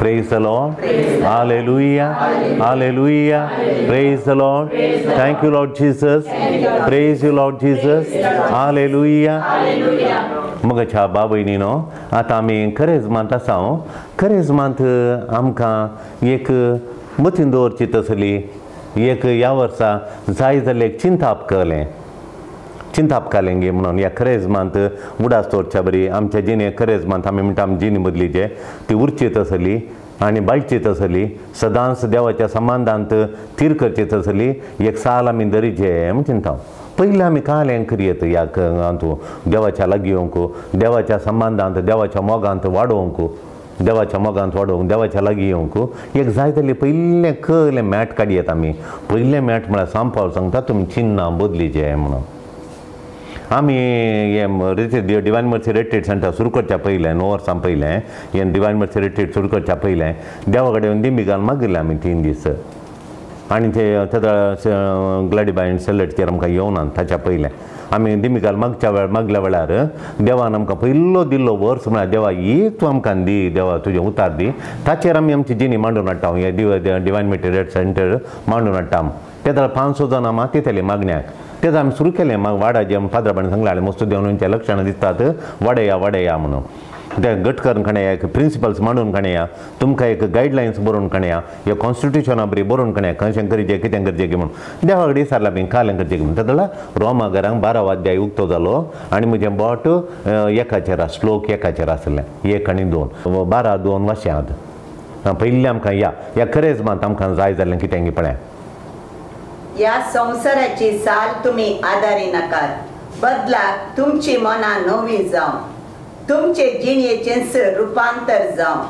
Praise the Lord. Hallelujah. Hallelujah. Praise the Lord. Thank you, Lord Jesus. Praise you, Lord Jesus. Hallelujah. मग छा बाबयनीनो आता आमी खरेजमांत आसा खरेजमांत आमकां एक मतीन दवरची तसली एक ह्या वर्सा जाय जाल्यार एक चिंताप कालें गे म्हणून ह्या खरेजमांत उडास दवरच्या बरी आमच्या जिणे खरेजमांत आमी म्हणटा आमी जिणे बदलीचे ती उरचीत आसली आनी बाळचीत आसली सदांच देवाच्या संबंधांत तीर करचीत आसली एक साल आमी धरीचे म्हूण चिंता पयलीं आमी कालें करयत ह्या हातूं देवाच्या लागीं येवंक देवाच्या संबंधांत देवाच्या मोगांत वाडोवंक देवाच्या लागीं येवंक एक जाय जाल्यार पयलें खलें मॅट काडयत आमी पयलें मॅट म्हळ्यार सांपाव सांगता तुमी चिन्नां बदलीचें म्हणून आमी हे डिवायन मर्सी रिट्रीट सेंटर सुरू करच्या पयलें 9 वर्सां पयलें हे डिवायन मर्सी रिट्रीट सुरू करच्या पयलें देवा कडेन दिमी घालून मागिल्लें आमी 3 दीस आनी ते ग्लॅडीबायन सेलेटचेर आमकां येवना ताच्या पयलें आमी दिमिकाल मागल्या वेळार देवान आमकां पयलो दिल्लो वर्स म्हळ्यार देवा एक तूं आमकां दी देवा तुजें उतार दी ताचेर आमी आमची जिणी मांडून हाडटा हे डिवायन मॅटेरियल सेंटर मांडून हाडटा ते जाल्यार 500 जाणां मागयतालीं मागण्याक तेच आमी सुरू केलें वाडाचें पाद्राबाणें सांगलें मस्त देवनांच्या लक्षणां दिसतात वाडया म्हणून ते गट करून काडया एक प्रिंसिपल्स मांडून काडया तुमकां एक गायडलायन्स बरोवन काडया हे कॉन्स्टिट्युशना बरी बरोवन काडया कशें करचें कितें करचें गे म्हणून देवा कडेन विचारला बी कालें करचें म्हणून तेदला रोमा घरांक 12 वाद्याय उक्तो जालो आनी म्हजें बोट एकाचेर श्लोक एकाचेर आसलें 1 आनी 2 12 2 वाश्यांत पयलीं आमकां ह्या खरेजमांत आमकां जाय जाल्लें कितें गे पळय या संवसाराची साल तुम्ही आदारी नाकात बदलाक तुमची मनां नवी जावं तुमचे जिणेचें रुपांतर जावं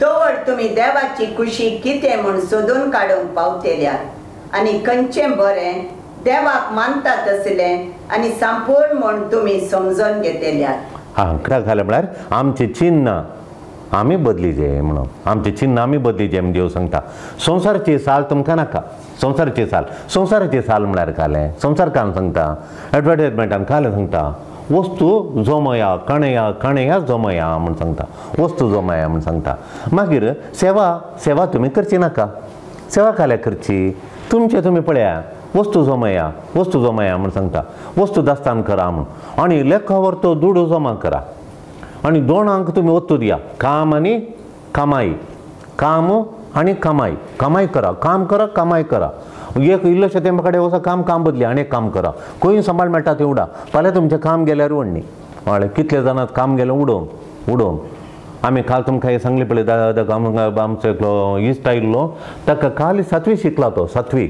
तोवर तुम्ही देवाची खुशी कितें म्हूण सोदून काडूंक पावतेल्यात आनी खंयचें बरें देवाक मानता तसलें आनी संपूर्ण म्हूण तुमी समजून घेतेल्यात कित्याक जालें म्हळ्यार आमचें चिन्ह आमी बदलीचें म्हणून आमचें चिन्ह आमी बदलीचें म्हूण देव सांगता संवसाराची साल तुमकां नाका संवसाराची साल म्हळ्यार कालें संवसार काल सांगता एडवर्टायजमेंटान कालें सांगता वस्तू जमया कणया जमया म्हूण सांगता वस्तू जमया म्हूण सांगता मागीर सेवा तुमी करची नाका सेवा काल्याक करची तुमचें तुमी पळया वस्तू जमया म्हूण सांगता वस्तू दास्तान करा म्हूण आनी लेखा वर्तो दुडू जमा करा आनी दोनांक तुमी वस्तू दिया काम आनी कमाई कमाई करा कमाई करा एक इल्लेशें तेंपा कडेन वचा काम बदली आनी एक काम करा खंय सांबाळ मेळटा तें उडा फाल्यां तुमचें काम गेल्यार व्हडणी कळ्ळें कितले जाणां काम गेलें उडोवन आमी काल तुमकां हें सांगलें पळय आमचो एकलो इश्ट आयिल्लो ताका काल 7वी शिकला तो 7वी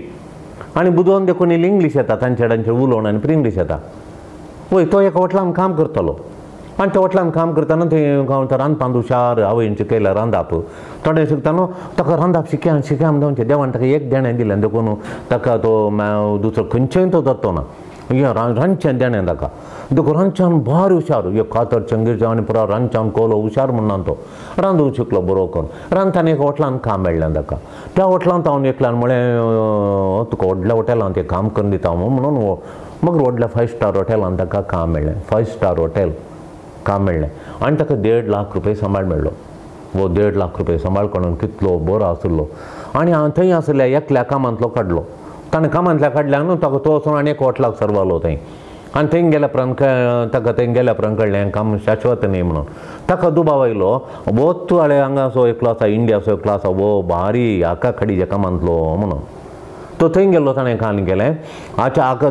आनी बुधवान देखून इल्ली इंग्लीश येता तांचेर उलोवन आनी इंग्लीश येता वय तो एका हॉटलान काम करतलो आनी त्या हॉटलान काम करतना थंय रांदपांत हुशार आवयंचे केल्या रांदप थोडें शिकतना ताका रांदप शिकया म्हणून देवान ताका एक देणें दिलें देखून ताका तो दुसरो खंयचेंय तो धरतो ना हे रांदचें देणें ताका देखून रांदच्यान भारी हुशार हे कातर चंगीर आनी पुरो रांदच्यान कोलो हुशार म्हणून तो रांदूंक शिकलो बरो करून रांदतना एक हॉटलान काम मेळ्ळें ताका त्या हॉटलांत हांव एकल्यान म्हळें तुका व्हडल्या हॉटेलांत ते काम करून दिता म्हणून मागीर व्हडल्या 5 स्टार हॉटेलांत ताका काम मेळ्ळें 5 स्टार हॉटेल काम मेळ्ळें आनी ताका 1.5 लाख रुपया सांबाळ मेळ्ळो वो 1.5 लाख रुपया सांबाळ करून कितलो बरो आसलो आनी हांव थंय आसल्या एकल्या कामांतलो काडलो ताणें कामांतल्या कडल्यान ताका तो वचून आनी एक हॉटलाक सरवालो थंय आनी थंय गेल्या उपरांत कळ्ळें काम शाश्वत न्ही म्हणून ताका दुबाव आयलो वो तूं हांगासो एकलो आसा इंडियाचो एकलो आसा वो भारी आका खडीच्या कामांतलो म्हणून तो थंय गेल्लो ताणें काम केलें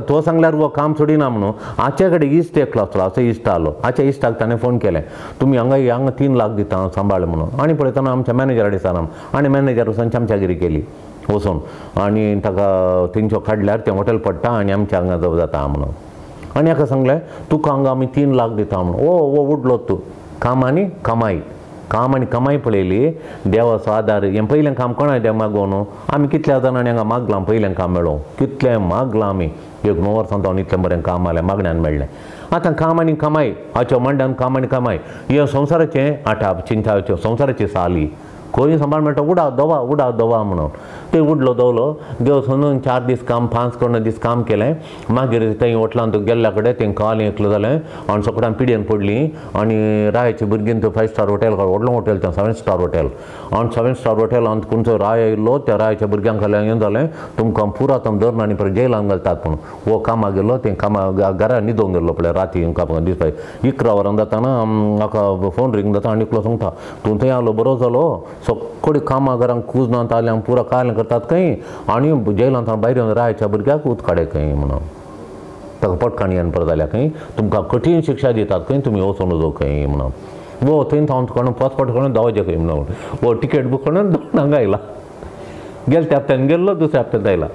तो सांगल्यार वो काम सोडिना म्हणून हाचे कडेन इश्ट एकलो आसलो असो इश्ट आलो हाच्या इश्टाक ताणें फोन केलें तुमी हांगा 3 लाख दिता सांबाळ म्हणून आनी पळयतना आमच्या मॅनेजरा दिसाना आनी मॅनेजर वचून चामचागिरी केली वचून आनी ताका थंयच्यो काडल्यार तें हॉटेल पडटा आनी आमच्या हांगा जव जाता म्हणून आनी हाका सांगलें तुका हांगा आमी 3 लाख दिता म्हणून वो उडलो तूं काम आनी कमाई पळयली देवाचो आदार हें पयलें काम कोणा देव मागोवन आमी कितल्या जाणांनी हांगा मागलां पयलें काम मेळोवंक कितलें मागलां आमी एक 9 वर्सां हांव इतलें बरें काम जालें मागण्यान मेळ्ळें आतां काम आनी कमाई हाच्या मंड्यान काम आनी कमाई हे संवसाराचें चिंता संवसाराची साल ही कोणी सांबाळ म्हणटा उडा दवा म्हणून ते उडलो दवलो देव समजून 4 दीस काम 5 दीस काम केलें मागीर थंय होटलांत गेल्ल्या कडेन तें काल एकलो जालें आनी सकाळीं पिड्यान पडली आनी रायाची भुरगीं थंय 5 स्टार हॉटेल व्हडलो हॉटेल तें 7 स्टार हॉटेल आनी 7 स्टार हॉटेलांत खंयचो राय येयल्लो त्या रायाच्या भुरग्यांक हें जालें तुमकां पुरा तो धरून आनी परत जेलांत घालतात पूण हो कामाक गेलो तें कामा घरा न्हिदोंक गेल्लो पळय राती कामाक दिसता 11 वरां जाताना म्हाका फोन रिंग जाता आनी एकलो सांगता तूं थंय आलो बरो जालो सगळीं कामां घरांक कुजनांत आल्यांक पुरा काल करतात खंय आनी जेलांत भायर येवन रायाच्या भुरग्याक उदकाडे खंय म्हणून ताका पटकाणयान परत जाल्या खंय तुमकां कठीण शिक्षा दितात खंय तुमी वचून नजो खंय म्हणून वो थंय हांव कोण पासपोर्ट कोण दावाचे खंय म्हणून वो टिकेट बूक करून हांगा आयला गेल्या त्या हप्त्यान गेल्लो दुसऱ्या हप्त्यात आयला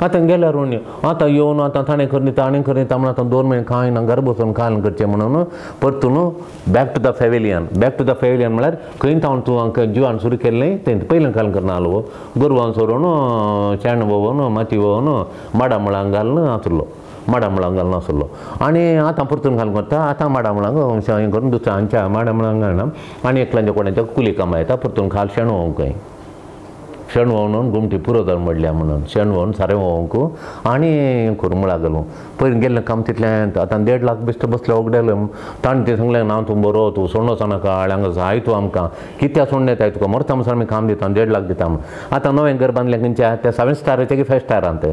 आतां गेल्यार म्हण आतां येवन आतां ताणें करता म्हणून आतां 2 म्हयने कांय ना घर बसून काल करचें म्हणून परतून बॅक टू द पॅवेलियन म्हळ्यार खंय तूं जिवान सुरू केल्लें थंय पयलें काल करना आलो गोरवां सोडून शेण वोवन माती वोवन माडामळांक घालून आसलो माडामळांक घालून आसलो आनी आतां परतून घालून करता आतां माडामळांक हें करून दुसऱ्यांच्या माडामळांक घालना आनी एकल्याच्या कोणाच्या कुली कामां येता परतून खाल शेण वोवंक खंय शेण व्होवन गुमटी पुरो जावन मोडल्या म्हणून शेण व्होवन सारें व्होवंक आनी करूं मुळा घालूं पयलीं गेल्लें काम तितलें आतां 1.5 लाख बेश्टे बसले वगडेलें ताणें तें सांगलें ना तूं बरो तूं सोडून वचनाका हांगा जाय तूं आमकां कित्या सोडून येताय तुका मरता म्हणून आमी काम दिता 1.5 लाख दिता म्हणून आतां नवें घर बांदलें खंयच्या त्या 7 स्टाराचे की 5 स्टारांत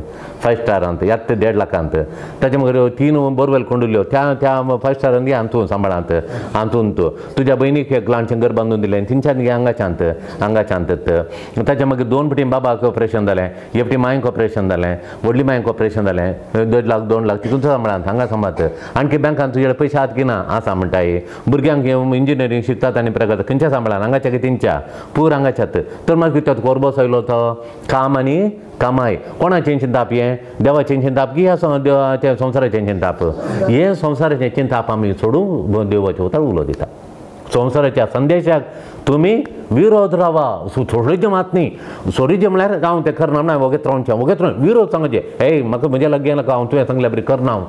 5 स्टारांत यात ते 1.5 लाखांत ताचे मागीर 3 बोरवेल कोंडुल्यो त्या 5 स्टारांत घे हातून सांबाळांत हातून तूं तुज्या भयणीक एक ल्हानशें घर बांदून दिलें तिनच्यान घे हांगाच्यान ताच्या मागीर 2 फावटी बाबाक ऑपरेशन जालें एक फावटी मांयक ऑपरेशन जालें व्हडली मांयक ऑपरेशन जालें 1.5 लाख 2 लाख तितून सांबाळांत हांगा सांबाळत आणखी बँकांत तुजे पैसे आहात की ना आसा म्हणटाय भुरग्यांक इंजिनियरींग शिकतात आनी प्रगत खंयच्या सांबाळान हांगाच्या की तेंच्या पूर हांगाच्यात तर मागीर कित्याक कोर बसयलो तो काम आनी कामाय कोणाचें चिंताप हें देवाचें चिंताप की ह्या संवसाराचें चिंताप हें संवसाराचें चिंताप आमी सोडून देवाच्या उतार उलो दिता संवसाराच्या संदेशाक तुमी विरोध रावा सोडीचे मात न्ही सोडीचे म्हळ्यार हांव तें करना ना वगेत रावचें विरोध सांगचे हे म्हाका म्हज्या लागीं नाका हांव तुवें सांगल्या बरी करना हांव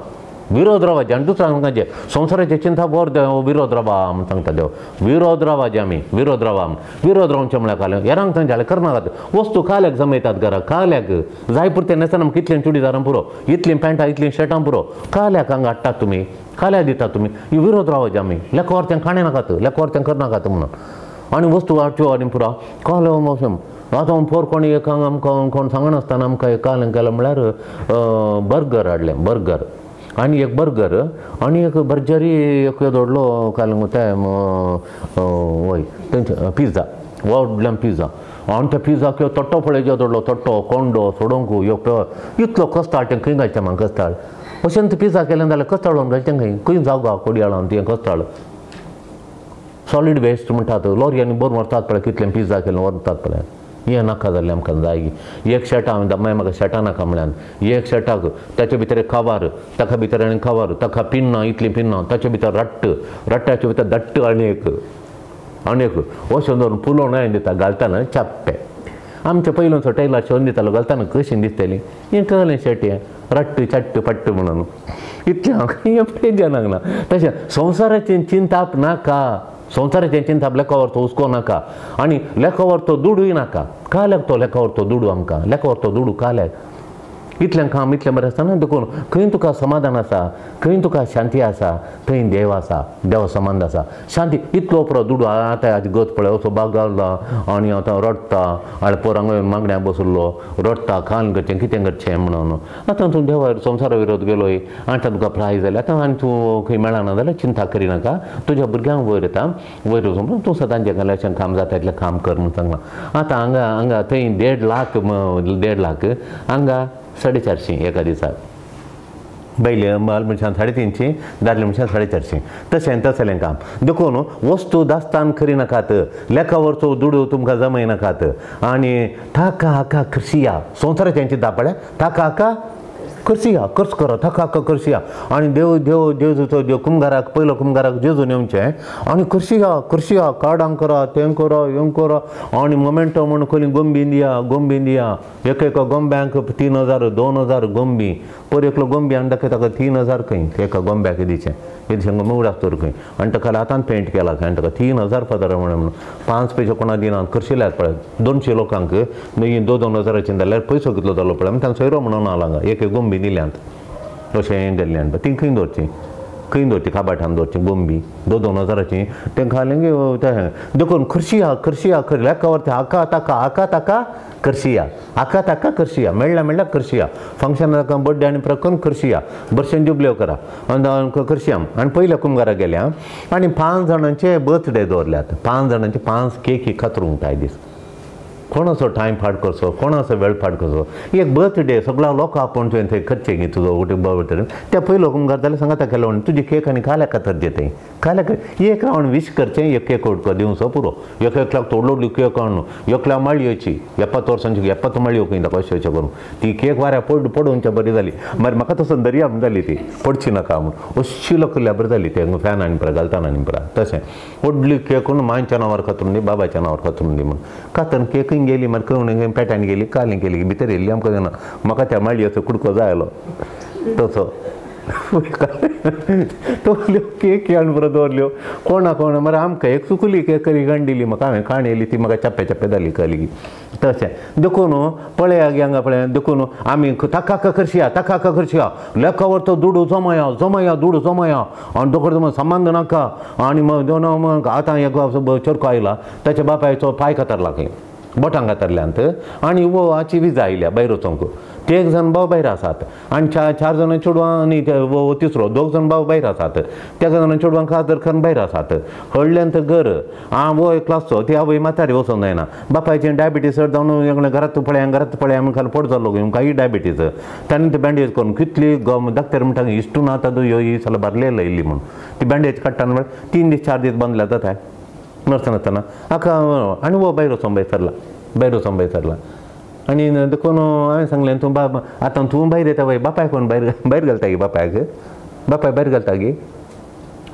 विरोध रावचे आनी दुसऱ्या सांगचे संवसाराचें चिंता वर विरोध रावा म्हण सांगता देव विरोध रावाचे आमी विरोध रावचें म्हळ्यार कालें हेरांक सांगचे करनाकात वस्तू काल्याक जमयतात घरा काल्याक जाय पुरतें नेसना कितलें चुडीदारां पुरो इतलीं पॅन्टां इतलीं शर्टां पुरो काल्याक हांगा हाडटात तुमी काल्या दितात तुमी विरोध रावचे आमी लेखो व्हरतें खाणें नाकात लेखो व्हरतें करनाकात म्हणून आनी वस्तू हाडच्यो आनी पुरो कालो मोसम आतां पोर कोणी एक आमकां कोण सांगनासतना आमकां एक कालें केलें म्हळ्यार बर्गर हाडलें बर्गर आनी एक बर्गर आनी एक भरजरी एक दवरलो काल तें वय तेंचे पिझ्झा व्हडल्यान पिझ्झा आनी त्या पिझ्झाक तट्टो पळय दवरलो तट्टो कोंडो सोडोंक इतलो कस्ताळ तें खंय घालचें म्हाका कस्ताळ अशें तें पिझ्झा केलें जाल्यार कस्ताळ व्हरून घालचें खंय जावगा कोडयाळान तें कस्ताळ सॉलीड वेस्ट म्हणटात लॉरयांनी बरोवन व्हरतात पळय कितलें पिझ्झा केलें व्हरतात पळय हें नाका जालें आमकां जाय एक शर्ट हांवें मागीर म्हाका शर्टां नाका म्हळ्यान एक शर्टाक ताचे भितर एक कवर ताका भितर आनी कवर ताका पिन्नां इतलीं पिन्नां ताचे भितर रट्टाचे भितर दट्ट आनी एक अशें धरून पुलोवन हांवें दिता घालतना चाप्पे आमच्या पयलूचो टेलर शिवून दितालो घालतना कशीं दिसतलीं हें कळलें शर्ट हें रट्ट चट्ट पट्ट म्हणून इतलें हांव पेजानाक ना तशें संवसाराचें चिंताप नाका संवसाराचें चिंताप लेखावर तो हुस्को नाका आनी लेखावर तो दुडूय नाका काल्याक तो लेखावर तो दुडू आमकां लेखावर तो दुडू काल्याक इतलें काम इतलें बरें आसतना देखून खंय तुका समाधान आसा खंय तुका शांती आसा थंय देव आसा देव संबंद आसा शांती इतलो पुरो दुडू आतां हाजी गत पळय असो बाग घालता आनी आतां रडटा आनी पोरांक मागण्याक बसुल्लो रडटा खान करचें कितें करचें म्हणून आतां तूं देवा संवसारा विरोध गेलोय आतां तुका प्रायज जालें आतां आनी तूं खंय मेळना जाल्यार चिंता करिनाका तुज्या भुरग्यांक वयर येता वयर वचून तूं सदांचें जाल्यार अशें काम जाता इतलें काम कर म्हूण सांगलां आतां हांगा थंय 1.5 लाख हांगा 450 एका दिसाक बैल बाल मनशान 350 दादले मनशान 450 तशें तसलें काम देखून वस्तू दास्तान करिनाकात लेखावरचो दुडू तुमकां जमयनाकात आनी ताका हाका कृशिया संवसाराचें चिंता पळय ताका हाका करशी कर्स करा थाका करशी आणि देव देव जेजूचो देव कुंभाराक पयलो कुंभाराक जेजून येवचें आणि करशी कार्डांक करा तें करा हें करा आणि मोमेंटो म्हण खंय गोंबी दिया एक गोंब्यांक 3000 2000 गोंबी पर एकलो गोंबी आनी दाखय ताका 3000 खंय एका गोंब्याक दिचें येदशें मुगडाक तर खंय आनी ताका आतां पेंट केला खंय आनी ताका 3000 पदार म्हणून 5 पयशे कोणा दिनात करशिल्यात पळय 200 लोकांक 2,000 जाल्यार पयसो कितलो जालो पळय तांकां सोयरो म्हणून आला एक गोंबी दिल्यांत अशें हें गेल्ल्यान ती खंय दवरची खाबाठान दवरची गोंबी 2,000 तेंकां हालें तें देखून करशिया लेका व्हरता आका ताका करशिया मेळ्ळा करशिया फंक्शनाक बर्थडे आनी प्रकन करशिया बर्शेन जुबल्यो करा करशिया आनी पयल्या कुंभाराक गेल्या आनी 5 जाणांचे बर्थडे दवरल्यात 5 जाणांचे 5 केकी खातरूंक आय दीस कोणाचो टायम फाट करचो कोणाचो वेळ फाट करचो एक बर्थडे सगळा लोक आपण तुवें थंय खर्चे घे तुजो बर्थडे त्या पयलो कुंभार जाल्यार सांगाता केलो म्हण तुजी केक आनी काल्या खातर देते काल्या एक रावंड विश करचें एक केक उडको दिवचो पुरो एकल्याक तोडलो केक हाडून एकल्या माळयेची 70 वर्सांची 70 माळयो खंय ताका अशें करून ती केक वाऱ्या पडोवनच्या बरी जाली मागीर म्हाका तसो दर्या जाली ती पडची नाका म्हूण अशी लोकल्या बरी जाली ते फॅन आनी पळय घालतना आनी पळय तशें व्हडली केक करून मांयच्या नांवार खातरून दी बाबाच्या नांवार खातरून दी म्हूण कातर केक गेली मागीर करून पेटान गेली कालीं गेली भितर येयली आमकां जाणा म्हाका त्या माळयेचो कुडको जाय आलो तसो तोल्यो केक हाडून बरो दवरल्यो कोणा मरे आमकां एक चुकली केक करी दिली म्हाका हांवें खाण येयली ती म्हाका चप्पे जाली कली तशें देखून पळया गे हांगा पळय देखून आमी ताका करशिया लेका व्हरतो दुडू जमया दुडू जमया आनी दोकर संबंद नाका आनी आतां एक चरको आयला ताच्या बापायचो पांय कातरला खंय बोटां कातरल्यांत आनी वोवाची विजा आयल्या भायर वचोंक ते एक जण भाव भायर आसात आनी 4 जाणां चेडवां आनी तिसरो 2 जाण भाव भायर आसात त्या जाणां चेडवांक खातर खन भायर आसात हळल्यांत घर वो क्लासचो ती आवय म्हातारी वचोंक जायना बापायचें डायबिटीस जावन घरात पळया म्हण खाली पड जालो काही डायबिटीस ताणें ती बँडेज करून कितली दाखतर म्हणटा इश्टून आतां ही सगळं भरलेलं येयली म्हूण ती बँडेज काडटाना 3 दीस 4 दीस बंद जाता नसतना आका आनी वो भायर वचोंक भायर सरला आनी देखून हांवें सांगलें तूं आतां तूं भायर येता वय बापाय कोण भायर घालता गे बापाय भायर घालता गे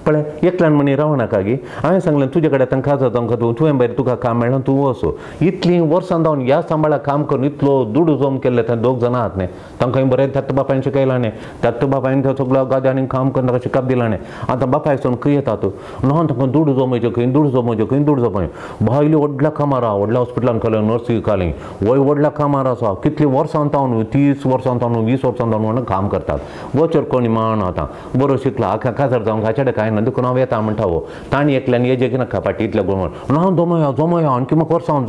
पळय एकल्यान म्हणी रावं नाका गे हांवें सांगलें तुजे कडेन आतां खाजो तांकां तुवें भायर तुका काम मेळना तूं वचो इतलीं वर्सां जावन ह्या सांबाळा काम करून इतलो दुडू जोम केल्ले थंय 2 जाणां आहात न्ही तांकां बरें त्यात बापायन शिकयलां न्ही त्यात बापायन तो सगळो गाद्यांनी काम करून ताका शिकप दिलां न्ही आतां बापायसून खंय येता तूं न्हू तांकां दुडू जमोवचें खंय दुडू जमोवचें भायली व्हडल्या कामार व्हडल्या हॉस्पिटलान केलें नर्सी कालीं वय व्हडल्या कामार आसा कितलीं वर्सां जावन 30 वर्सां जावन 20 वर्सां जावन म्हणून काम करतात वचर कोणी मान आतां बरो शिकला आख्या खासर जावंक हाचे कांय ना देखून हांव येता म्हणटा वो ताणी एकल्यान हेजेक नाका पाटी इतल्या गोमोन ना जमया आणकी म्हाका वर्सां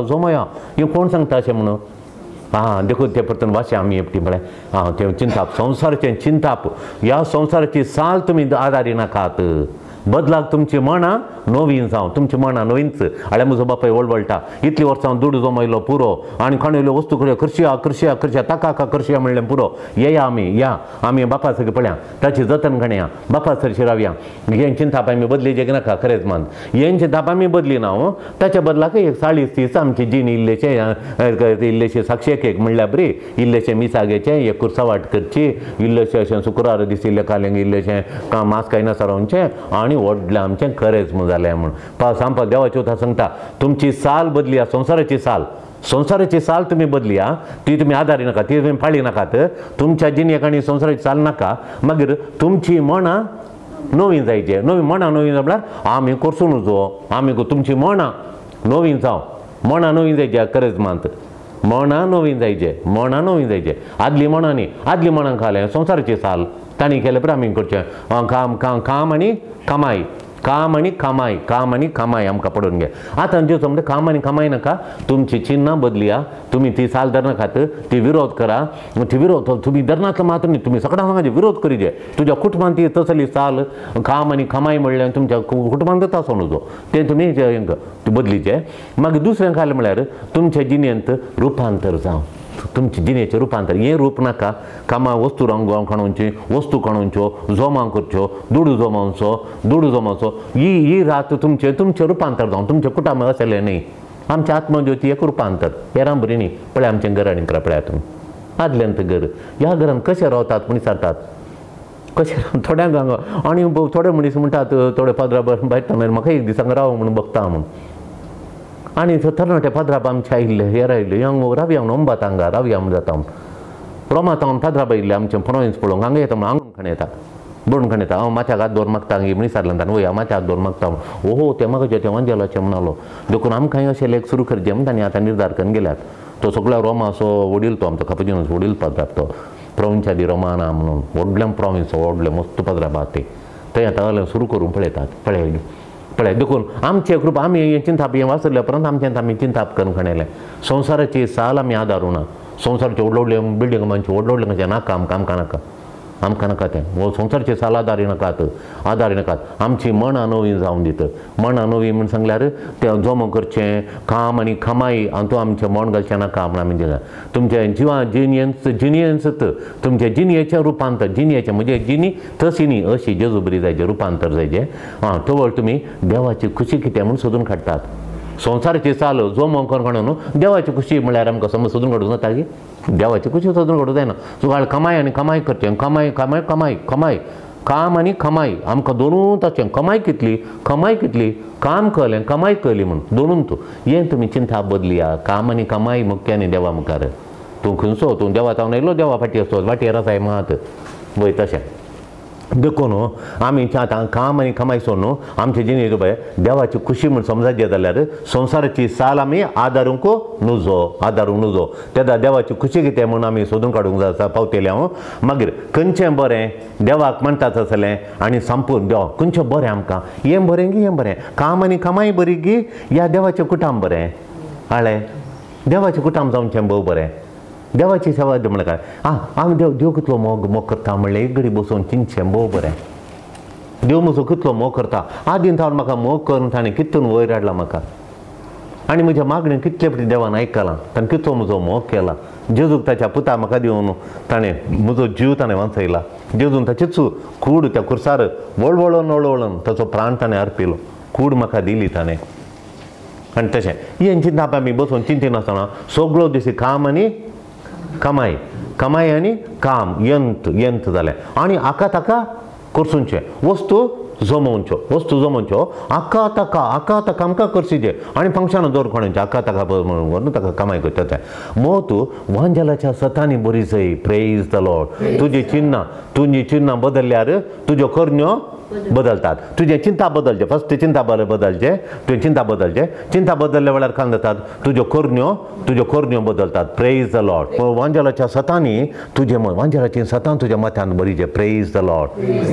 जमया हें कोण सांगता अशें म्हणून देखून ते परतून वाशे आमी एकटी म्हळ्या ते चिंताप संवसाराचें चिंताप ह्या संवसाराची साल तुमी आदारी नाकात बदलाक तुमची मनां नवीन जावं तुमची मनां नवीनच हाल्या म्हजो बापाय वळवळटा इतलीं वर्सां दुडू जमयलो पुरो आनी खाणयल्यो वस्तू कडेन करशिया ताका करशिया म्हणलें पुरो येया आमी बापा सगळें पळया ताची जतन घडया बापा सरशी रावया हें चिंताप आमी बदली नाका खरेंच मान हें चिंताप आमी बदली ना ताच्या बदलाक एक 40-30 आमची जीण इल्लेशे साक्षेक एक म्हणल्यार बरी इल्लेशें मिसागेचें एक कुर्सावाट करची इल्लेशें अशें शुक्रार दीस इल्लें कालेंक इल्लेशें मास कांय सारोवचें आनी व्हडलें आमचें खरेंच जालें म्हूण सांगपा देवाची उतर सांगता तुमची साल बदली संवसाराची साल तुमी बदली ती तुमी आदारी नाका ती तुमी फाळी नाकात तुमच्या जिणेक आनी संवसाराची साल नाका मागीर तुमची मनां नवीन जायचे मनां नवीन म्हळ्यार आमी करसून वचो आमी तुमची मनां नवीन जावं मनां नवीन जायचे खरेंच मात मनां नवीन जायचे आदली मनां न्ही आदली मनां खालें संवसाराची साल तांणी केलें पळय आमी करचें काम आनी कमाई आमकां पडून घे आतां जेवचो म्हणजे काम आनी कमाई नाका तुमची चिन्नां बदलिया तुमी ती साल धरनाकात ती विरोध करा ती विरोध तुमी धरनातलो मात न्ही तुमी सगळ्यां सांगाचे विरोध करीचे तुज्या कुटुंबान ती तसली साल काम आनी कमाई म्हणल्यार तुमच्या कुटुंबान जाता आसो न्हू तें तुमी बदलीचे मागीर दुसरें खालें म्हळ्यार तुमच्या जिणेंत रुपांतर जावं तुमचे जिणेचें रुपांतर हें रूप नाका कामां वस्तू खणोवची वस्तू खणोवच्यो जोमां करच्यो दुडू जमोवचो ही रात तुमचें रुपांतर जावं तुमचें कुटुंब अशें न्ही आमच्या आत्मज्योती एक रुपांतर हेरां बरी न्ही पळय आमचें घर आनी करा पळया तुमी आदल्यांत घर ह्या घरान कशें रावतात म्हण विचारतात कशें थोड्यांक हांगा आनी थोडे मनीस म्हणटात थोडे पदरा भायर मागीर म्हाका एक दिसांक राव म्हूण बघता म्हूण आनी तरणाटे पदराप आमचे आयिल्ले हेर आयिल्ले हांगा रावया म्हूण अंबात हांगा रावया म्हूण जाता म्हूण रोमातावन पदराप आयिल्ले आमचे प्रोविन्स पळोवंक हांगा येता म्हूण आंगण खण येता बरोवन खण येता हांव माथ्याक हात दोन मागता म्हण विचारलें वय हांव माथ्याक हात दोन मागता ओहो ते म्हाका ते वांजेलाचे म्हणलो देखून आमकांय अशें लेख सुरू करचें म्हण तांणी आतां निर्धार करून गेल्यात तो सगळ्या रोमा असो वडील तो आमचो कापुजिनस वडील पदराप तो प्रोविन्सा दी रोमाना म्हणून व्हडलें प्रोविन्स व्हडलें मस्त पदराप आहा ते थंय आतां सुरू करून पळयतात पळय देखून आमचे ग्रूप आमी हें चिंताप हें वाचले उपरांत आमी चिंताप करून खणयलें संवसाराची साल आमी आदारूं ना संवसाराचे व्हडले व्हडले बिल्डींग मातशें व्हडले व्हडले नाका आमकां नाका आमकां नाका तें वो संवसाराचे साल आदारी नाकात आमची मनां नवी जावन दित मनां नवी म्हूण सांगल्यार तें जमो करचें काम आनी कमाई हातूं आमचें मन घालचें नाका म्हूण आमी दिला तुमचें जिनियन्स तुमचें जिनियेचें रुपांतर जिनियेचें म्हणजे जिनी तसिनी अशी जेजू बरी जायचें रुपांतर जायचें तवळ तुमी देवाची खुशी कितें म्हूण सोदून काडटात संवसाराची चाल जो मोंकर म्हणून देवाची खुशी म्हळ्यार आमकां समज सोदून काडूं जाता की देवाची खुशी सोदून काडूं जायना सकाळ कमाय आनी कमाय करचें कमाय काम आनी कमाई आमकां दोनूच आसचें कमाय कितली काम केलें कमाय केली म्हूण दोनूच हें तुमी चिंता बदलिया काम आनी कमाई मुख्य आनी देवा मुखार तूं खंयचो तूं देवा तावन येयलो देवा फाटी असो वाटेर आसाय मात वय तशें देखून आमी आतां काम आनी कमाई सोडून आमचे जिणेंत पळय देवाची खुशी म्हूण समजायचें जाल्यार संवसाराची साल आमी आदारूंक नजो तेदा देवाची खुशी कितें म्हूण आमी सोदून काडूंक जाय पावतेले हांव मागीर खंयचें बरें देवाक म्हणटात आसलें आनी संपूर्ण देव खंयचें बरें आमकां हें बरें की हें बरें काम आनी कमाई बरी की ह्या देवाचें कुटाम बरें हाळे देवाचें कुटाम जावचें भोव बरें देवाची सेवा म्हणल्यार काय आमी देव कितलो मोग करता म्हणलें एक घडी बसून चिंतचें भोव बरें देव म्हजो कितलो मोग करता आदीन तावन म्हाका मोग करून ताणें कितून वयर हाडला म्हाका आनी म्हज्या मागणें कितले फावटी देवान आयकलां ताणें कितलो म्हजो मोग केला जेजूक ताच्या पुता म्हाका दिवन ताणें म्हजो जीव ताणें वाचयला जेजून ताचेच कूड त्या खुर्सार वळवळोन ताचो प्राण ताणें अर्पिलो कूड म्हाका दिली ताणें आनी तशें हें चिंतप आमी बसून चिंतिनासतना सगळो दीस काम आनी कमाई आनी काम यंत जालें आनी आका ताका करसूंचें वस्तू जमोवच्यो आका ताका आमकां करचें आनी फंक्शनां दवर कोणाचें आका ताका म्हणून ताका कमाई करता तें मो तूं वांजेलाच्या सतांनी बरी जय प्रेज द लॉर्ड तुजी चिन्नां बदल्ल्यार तुज्यो करण्यो बदलतात तुजें चिंता बदलचें फस्ट चिंता बदलचें तुवें चिंता बदलल्या वेळार काय जातात तुज्यो करण्यो बदलतात प्रेज द लॉर्ड वांजेलाच्या सतांनी तुजें मन वांजेलाची सतां तुज्या मत्यान बरीचें praise the Lord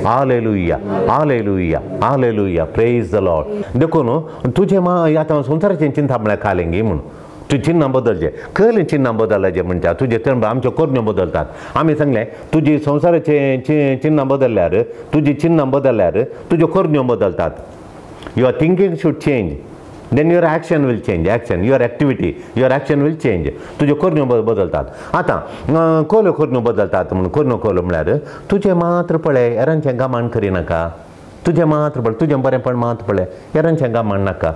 hallelujah praise the Lord देखून तुजें आतां संवसाराचें चिंता म्हळ्यार कालेंगी म्हूण तुजें चिन्नां बदलचें खंय चिन्नां बदलाचें म्हणटा तुजें तर आमच्यो करण्यो बदलतात आमी सांगलें तुजी संवसाराचें चिन्नां बदल्ल्यार तुज्यो करण्यो बदलतात your thinking should change then your action will change your activity your action will change तुज्यो करण्यो बदलतात आतां करण्यो बदलतात म्हणून कोलो म्हळ्यार तुजें मात्र पळय हेरांचें गामाण करिनाका तुजें मात्र पळय तुजें बरेंपण मात पळय हेरांचें गामाण नाका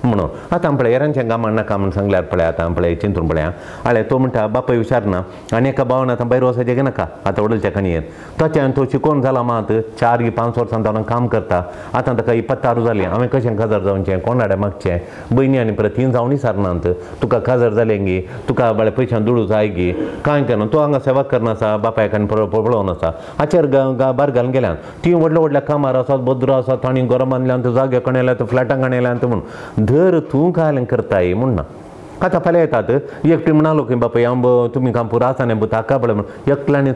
म्हणून आतां पळय हेरांचें गामाण नाका म्हूण सांगल्यार पळय आतां पळय चिंतून पळय हाळे तो म्हणटा बापाय विचारना आनी एका भावान आतां भायर वचपाचें नाका आतां वडलच्या खणयेन ताच्यान तो शिकोवन जाला मात 4 की 5 वर्सां जावन काम करता आतां ताका 26 जालीं हांवें कशें काजार जावचें कोणाडे मागचें भयणी आनी परत 3 जावनी सारनात तुका काजार जालें गी तुका बाळे पयशां दुडू जाय गी कांय केना तूं हांगा सेवा करनासा बापायक आनी पळोवन आसा हाचेर भार घालून गेल्यान तीं व्हडल्या कामार आसात भद्र आसात आनी घरां बांदल्यांत जागे कणयल्यात फ्लॅटां कणयल्यांत म्हूण धर तूं कायलें करताय म्हूण ना आतां फाल्यां येतात एकटी म्हणालो की बापाय हांव तुमी काम पुरो आसा न्ही ताका पळय म्हण एकल्यानी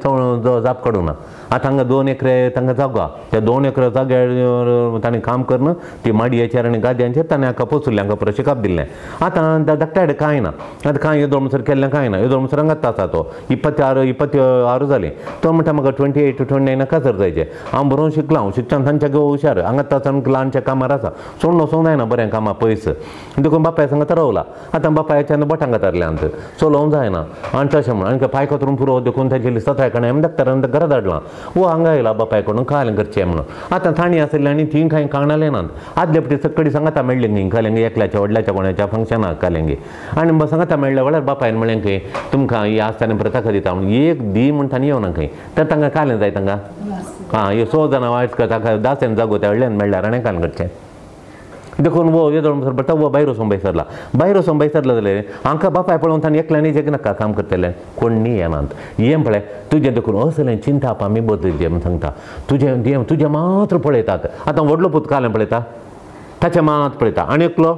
जाप काडूं ना आतां हांगा 2 एकरे तांकां जागो त्या 2 एकरे जाग्यार ताणें काम करना ती माडयेचेर आनी गाद्यांचेर ताणें हाका पोसुल्लें हांगा परत शिकप दिल्लें आतां धाकट्याडे कांय ना आतां कांय येदोळ म्हणसर केल्लें कांय ना येदोळ म्हणसर हांगाच आसा तो 26 जालीं तो म्हणटा म्हाका 28 to 29 काजार जायचें हांव बरोवन शिकलां हांव शिक्षण तांच्या घेवन हुशार हांगा ताचो ल्हानच्या कामार आसा सोडून वचोंक जायना बरें कामां पयस देखून बापाय सांगता रावला आतां बापायच्यान बोटांक घातले अंत चलोवंक जायना आनी तशें म्हण आनी पांय कतरून पुरो देखून तांची सताय कडेन आमी धाकतार घरा धाडलां वो हांगा येयला बापाय कडून कालें करचें म्हणून आतां थाणी आसली आनी थीं कांय कांगणाले नात आदले फावटी सक्कडी सांगाता मेळ्ळें न्ही कालेंगे एकल्याच्या व्हडल्याच्या कोणाच्या फंक्शनाक कालेंगे आनी सांगाता मेळ्ळें म्हळ्यार बापायन म्हळें खंय तुमकां ही आसतना प्रथा दिता म्हणून एक दी म्हण तांणी येवना खंय तर तांकां कालें जाय तांकां ह्यो 100 जाणां वायट करता दासेन जागो त्या व्हडल्यान मेळ्ळ्यार आनी कालें करचें देखून वो येदोळ म्हणसर पडटा वो भायर वचून बैसरला भायर वचून बैसरला जाल्यार हांकां बापाय पळोवन ताणें एकल्यानी जें नाका काम करतलें कोण न्ही येनात हें पळय तुजें देखून असलें चिंताप आमी बदलचें म्हण सांगता तुजें मात्र पळयतात आतां व्हडलो पूत कालें पळयता ताचें मात पळयता आनी एकलो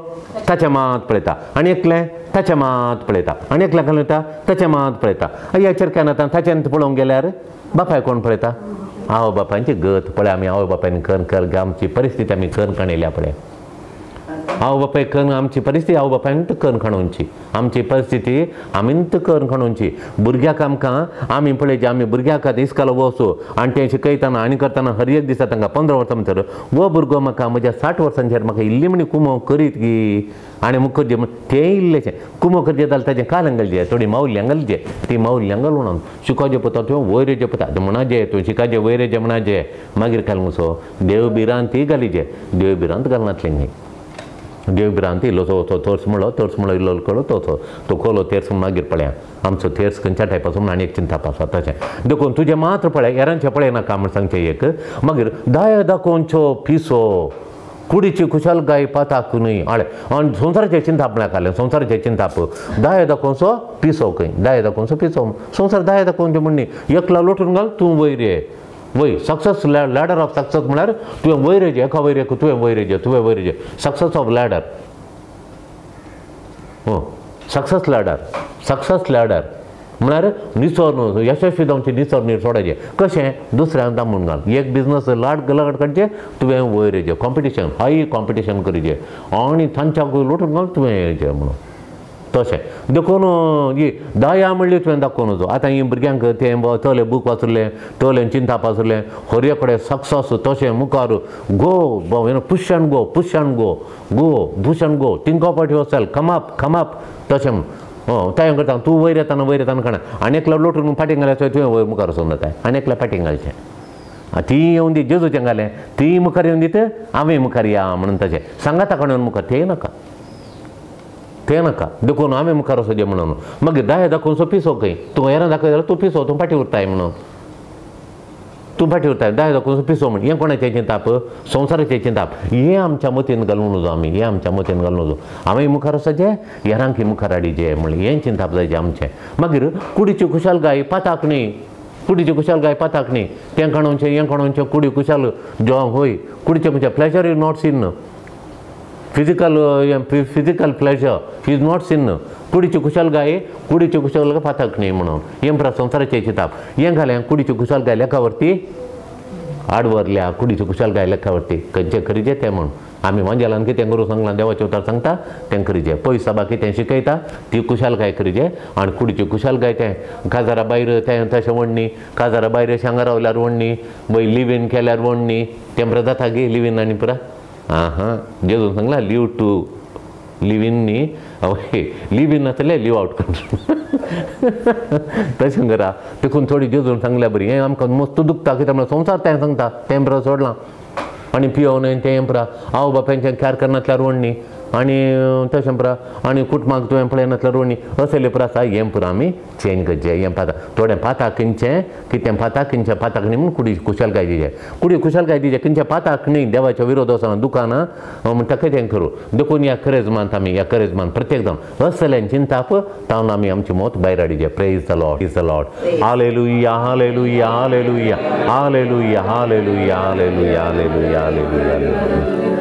ताचें मात पळयता आनी एकलें ताचें मात पळयता आनी एकल्या पळयता ताचें मात पळयता ह्या चरक्यान आतां ताचें पळोवंक गेल्यार बापाय कोण पळयता आवय बापायची गत पळय आमी आवय बापायन कर आमची परिस्थिती आमी कणयल्या पळय आवय बापाय आमची परिस्थिती आवय बापायन कणखणोवची आमची परिस्थिती आमींत कणखणोवची भुरग्याक आमकां आमी पळय जे आमी भुरग्याक इस्कालो वचो आनी तें शिकयतना आनी करतना हर एक दिसा तांकां 15 वर्सां म्हणटर वो भुरगो म्हाका म्हज्या 60 वर्सांचेर म्हाका इल्ली म्हणी कुमो करीत गी आनी मुखार जे तें इल्लेशें कुमो करचें जाल्यार ताचें काल घालचें थोडी मावल्यांक घालचें ती मावल्यांक घालून म्हणून शिकोवचें पडटा तुवें वयरेचें पडटा म्हणाजें तुवें शिकाचें वयरेचें म्हणाजें मागीर घाल मुसो देव बिरांती घालीचें देव बिरांत घालनातलें न्ही देव बिरांती इल्लो तो तोर्स म्हणलो इल्लो कळो तो कोलो तेर्स मागीर पळया आमचो तेर्स खंयच्या टायपाचो म्हण आनी एक चिंता आसा तशें देखून तुजें मात्र पळय हेरांचें पळय नाका म्हण सांगचें एक मागीर दाय दाखोवचो पिसो कुडीची कुशलकाय पाताक न्हय आळे आनी संवसाराचें चिंताप म्हळ्यार कालें संवसाराचें चिंताप दाय दाखोवचो पिसो खंय दाय दाखोवचो पिसो संवसार दाय दाखोवचें म्हणणी एकला लोटून घाल तूं वयर ये वय सक्सेस लॅडर ऑफ सक्सेस म्हळ्यार तुवें वयर येजें एका वयर तुवें वयर येजें success of ladder success ladder म्हळ्यार निसोर यशस्वी जावचें निसोर नीर सोडायचें कशें दुसऱ्यांक दामून घाल एक बिजनस लाड काडचें तुवें वयर येजें कॉम्पिटिशन हाय कॉम्पिटिशन करीचें आनी तांच्याकूय लोटून घाल तुवें येजें म्हणून तशें देखून ही दाया म्हणली तुवें दाखोवन वचो आतां ही भुरग्यांक तें तले बूक वाचुरलें तले चिंताप वाचुरलें हर कडेन सक्सेस तशें मुखार go push and go think of it yourself come up तशें तें करता तूं वयर येताना काणा आनी एकलो लोटून फाटींग घाल्यार तुवें वयर मुखार वचून जाता आनी एकल्या फाटींग घालचें ती येवन दी जेजूचें घालें ती मुखार येवन दीत आमी मुखार या म्हणून तशें सांगाता कोण मुखार तें नाका देखून आमी मुखार वचचें म्हणून मागीर दाय दाखोवचो पिसो खंय तूं हेरां दाखय जाल्यार तूं पिसो तूं फाटीं उरताय म्हणून तूं फाटीं उरताय दाय दाखोवचो पिसो म्हण हें कोणाचें चिंताप संवसाराचें चिंताप हें आमच्या मतीन घालून वचो आमी आमी मुखार वचचें हेरांक मुखार हाडिचें म्हण हें चिंताप जायचें आमचें मागीर कुडीची कुशलकाय पाताक न्ही तें काणोवचें हें काणोवचें कुडी कुशाल जो होय कुडीचें pleasure is not sin physical pleasure is not sin कुडीची कुशलकाय पाताक न्ही म्हणून हें परत संवसाराचें चिंताप हें घालें कुडीची कुशलकाय लेखावरती आडवरल्या कुडीची कुशलकाय लेखावरती खंयचें करीचें तें म्हूण आमी मांजेलान कितें करूं सांगलां देवाचें उतर सांगता तें करीचें पयस सभा कितें शिकयता ती कुशलकाय करीचें आनी कुडीची कुशलकाय तें काजारा भायर तें तशें वडणी काजारा भायर शेंगां रावल्यार वडणी वय लिव इन केल्यार वडणी तें परत जाता गे लिव इन आनी पुरा जेजून सांगलां लिव टू लिव इन न्ही हय लिव इन नासलें लिव आवट कर तशें करा देखून थोडी जेजून सांगल्या बरी हें आमकां मस्त दुखता कित्याक म्हळ्यार संवसार तें सांगता तें परत सोडलां आनी पियोन तें परा आवय बापायचें कॅर करनासल्यार वडणी आनी तशें परा आनी कुटुंबाक तुवें पळयनासल्यार वडणी असलें पुरा आसा हें पुरा आमी चेंज करचें हें पाता थोडें पाताक खंयचें कितें पाताक खंयचें पाताक न्ही म्हूण कुडी कुशलकाय दिचें कुडी कुशलकाय दिचें खंयचें पाताक न्ही देवाच्या विरोध वचना दुकानां म्हणटा तें करूं देखून ह्या करेजमांत आमी ह्या करेजमांत प्रत्येक जावन असलें चिंताप तावन आमी आमचें मोत भायर हाडिचें praise the Lord hallelujah hallelujah hallelujah hallelujah hallelujah hallelujah hallelujah hallelujah